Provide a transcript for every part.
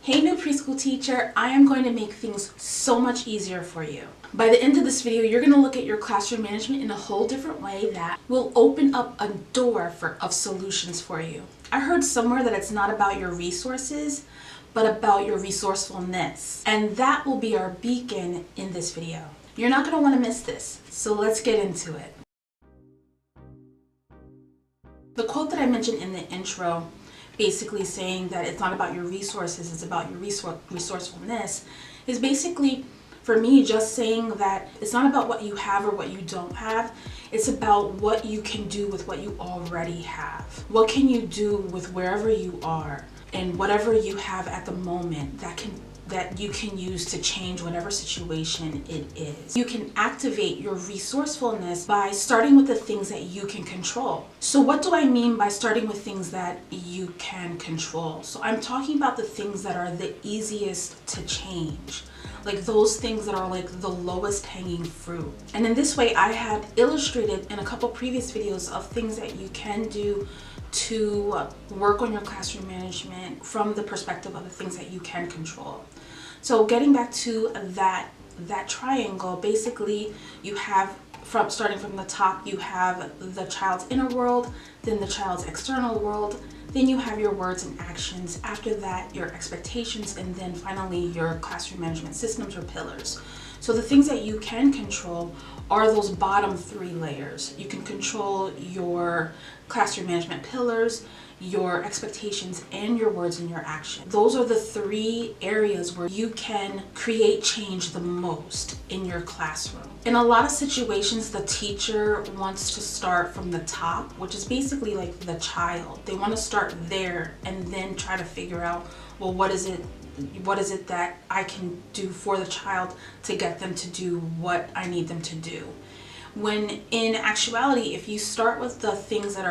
Hey new preschool teacher, I am going to make things so much easier for you. By the end of this video, you're going to look at your classroom management in a whole different way that will open up a door of solutions for you. I heard somewhere that it's not about your resources, but about your resourcefulness. And that will be our beacon in this video. You're not going to want to miss this, so let's get into it. The quote that I mentioned in the intro, basically saying that it's not about your resources, it's about your resourcefulness, is basically, for me, just saying that it's not about what you have or what you don't have, it's about what you can do with what you already have. What can you do with wherever you are and whatever you have at the moment that you can use to change whatever situation it is. You can activate your resourcefulness by starting with the things that you can control. So what do I mean by starting with things that you can control? So I'm talking about the things that are the easiest to change, like those things that are like the lowest hanging fruit. And in this way, I had illustrated in a couple previous videos of things that you can do to work on your classroom management from the perspective of the things that you can control. So getting back to that triangle, basically you have, starting from the top, you have the child's inner world, then the child's external world, then you have your words and actions, after that your expectations, and then finally your classroom management systems or pillars. So the things that you can control are those bottom three layers. You can control your classroom management pillars, your expectations, and your words and your action. Those are the three areas where you can create change the most in your classroom. In a lot of situations, the teacher wants to start from the top, which is basically like the child. They want to start there and then try to figure out, well, what is it that I can do for the child to get them to do what I need them to do. When in actuality, if you start with the things that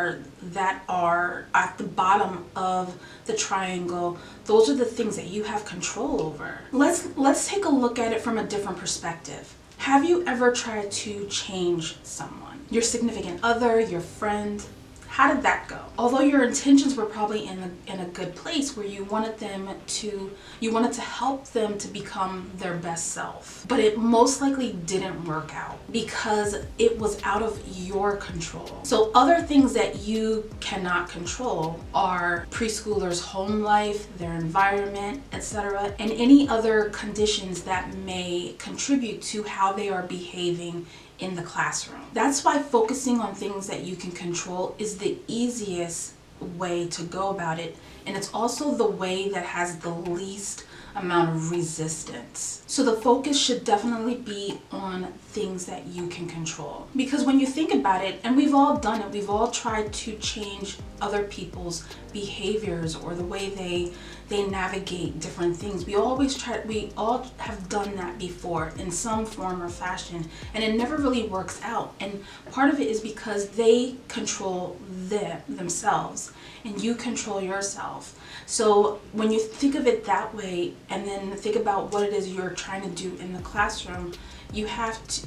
are at the bottom of the triangle, those are the things that you have control over. Let's take a look at it from a different perspective. Have you ever tried to change someone? Your significant other, your friend? How did that go? Although your intentions were probably in a good place where you wanted to help them to become their best self, but it most likely didn't work out because it was out of your control. So other things that you cannot control are preschoolers' home life, their environment, etc., and any other conditions that may contribute to how they are behaving in the classroom. That's why focusing on things that you can control is the easiest way to go about it, and it's also the way that has the least amount of resistance. So the focus should definitely be on things that you can control, because when you think about it, and we've all done it, we've all tried to change other people's behaviors or the way they navigate different things. We all have done that before in some form or fashion, and it never really works out. And part of it is because they control themselves and you control yourself. So when you think of it that way, and then think about what it is you're trying to do in the classroom,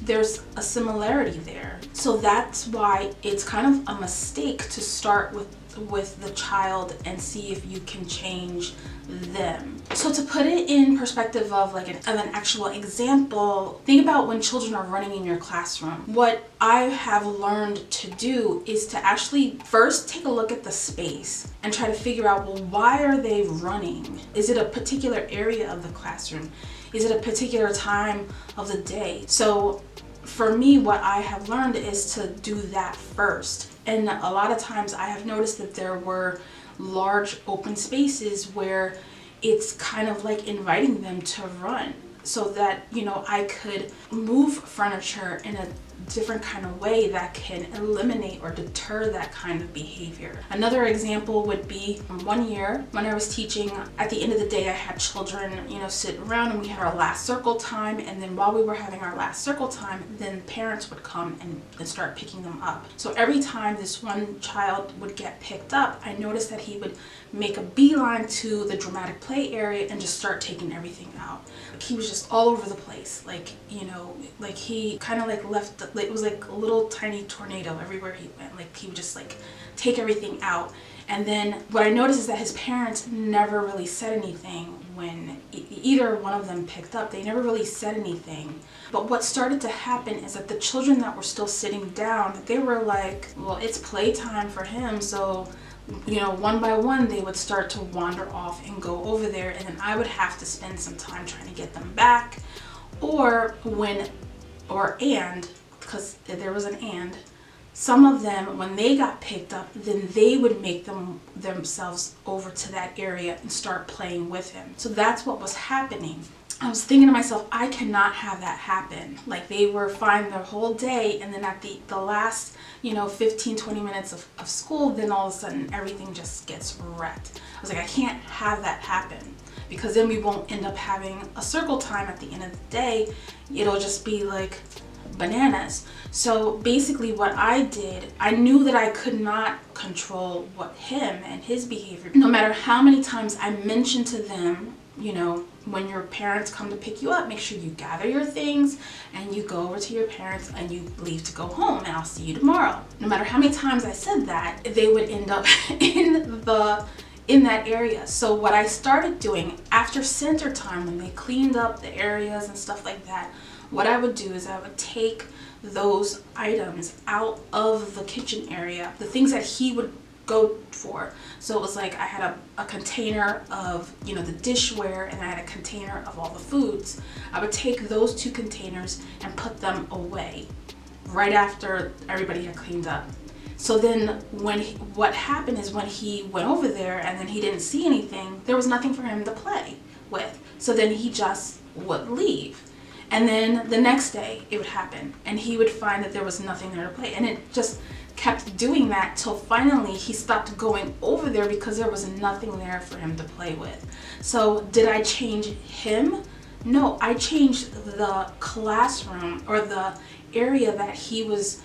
there's a similarity there. So that's why it's kind of a mistake to start with the child and see if you can change them. So to put it in perspective of an actual example, think about when children are running in your classroom. What I have learned to do is to actually first take a look at the space and try to figure out, well, why are they running? Is it a particular area of the classroom? Is it a particular time of the day? So for me, what I have learned is to do that first. And a lot of times I have noticed that there were large open spaces where it's kind of like inviting them to run, so that, I could move furniture in a different kind of way that can eliminate or deter that kind of behavior. Another example would be one year when I was teaching. At the end of the day, I had children, sit around, and we had our last circle time. And then while we were having our last circle time, then parents would come and start picking them up. So every time this one child would get picked up, I noticed that he would make a beeline to the dramatic play area and just start taking everything out. He was just all over the place, he kind of left. It was like a little tiny tornado everywhere he went. He would just take everything out. And then what I noticed is that his parents never really said anything when either one of them picked up. They never really said anything. But what started to happen is that the children that were still sitting down, they were like, well, it's playtime for him, so one by one they would start to wander off and go over there, and then I would have to spend some time trying to get them back. Because there was an and, some of them, when they got picked up, then they would make themselves over to that area and start playing with him. So that's what was happening. I was thinking to myself, I cannot have that happen. Like, they were fine their whole day, and then at the last 15-20 minutes of school, then all of a sudden everything just gets wrecked. I was like, I can't have that happen, because then we won't end up having a circle time at the end of the day. It'll just be like bananas. So basically what I did, I knew that I could not control him and his behavior. No matter how many times I mentioned to them, when your parents come to pick you up, make sure you gather your things and you go over to your parents and you leave to go home, and I'll see you tomorrow. No matter how many times I said that, they would end up in that area. So what I started doing after center time, when they cleaned up the areas and stuff like that, what I would do is I would take those items out of the kitchen area, the things that he would go for. So it was like I had a container of the dishware, and I had a container of all the foods. I would take those two containers and put them away right after everybody had cleaned up. So then what happened is, when he went over there and then he didn't see anything, there was nothing for him to play with. So then he just would leave. And then the next day it would happen, and he would find that there was nothing there to play. And it just kept doing that till finally he stopped going over there, because there was nothing there for him to play with. So did I change him? No, I changed the classroom, or the area that he was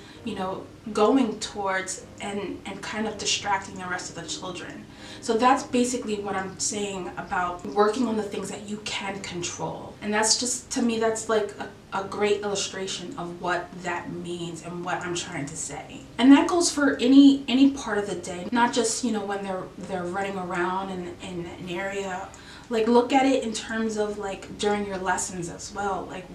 going towards, and kind of distracting the rest of the children. So that's basically what I'm saying about working on the things that you can control. And that's just, to me, that's like a great illustration of what that means and what I'm trying to say. And that goes for any part of the day, not just when they're running around in an area. Like, look at it in terms of like during your lessons as well. Like,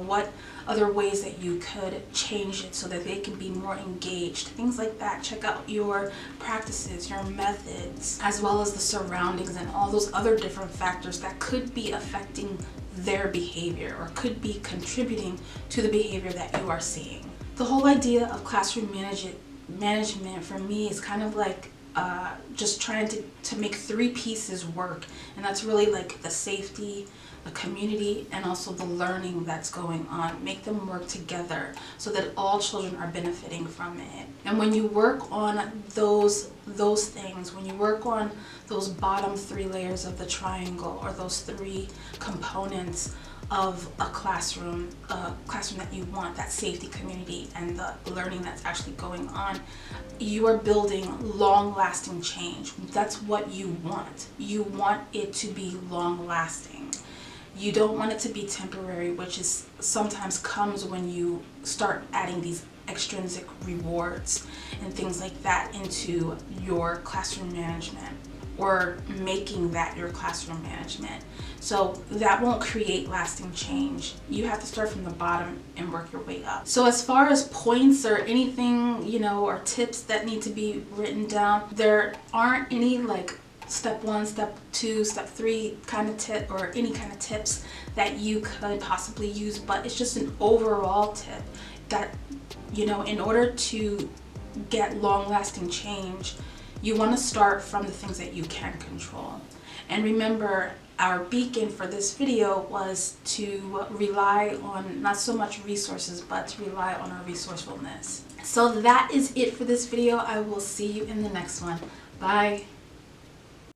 what other ways that you could change it so that they can be more engaged, things like that. Check out your practices, your methods, as well as the surroundings and all those other different factors that could be affecting their behavior, or could be contributing to the behavior that you are seeing. The whole idea of classroom management for me is kind of like just trying to make three pieces work, and that's really like the safety, the community, and also the learning that's going on. Make them work together so that all children are benefiting from it. And when you work on those things, when you work on those bottom three layers of the triangle, or those three components of a classroom that you want, that safety, community, and the learning that's actually going on, you are building long-lasting change. That's what you want. You want it to be long-lasting. You don't want it to be temporary, which is sometimes comes when you start adding these extrinsic rewards and things like that into your classroom management, or making that your classroom management. So that won't create lasting change. You have to start from the bottom and work your way up. So as far as points or anything, or tips that need to be written down, there aren't any like step 1, step 2, step 3 kind of tip, or any kind of tips that you could possibly use, but it's just an overall tip that, in order to get long-lasting change, you want to start from the things that you can control. And remember, our beacon for this video was to rely on not so much resources, but to rely on our resourcefulness. So that is it for this video. I will see you in the next one. Bye.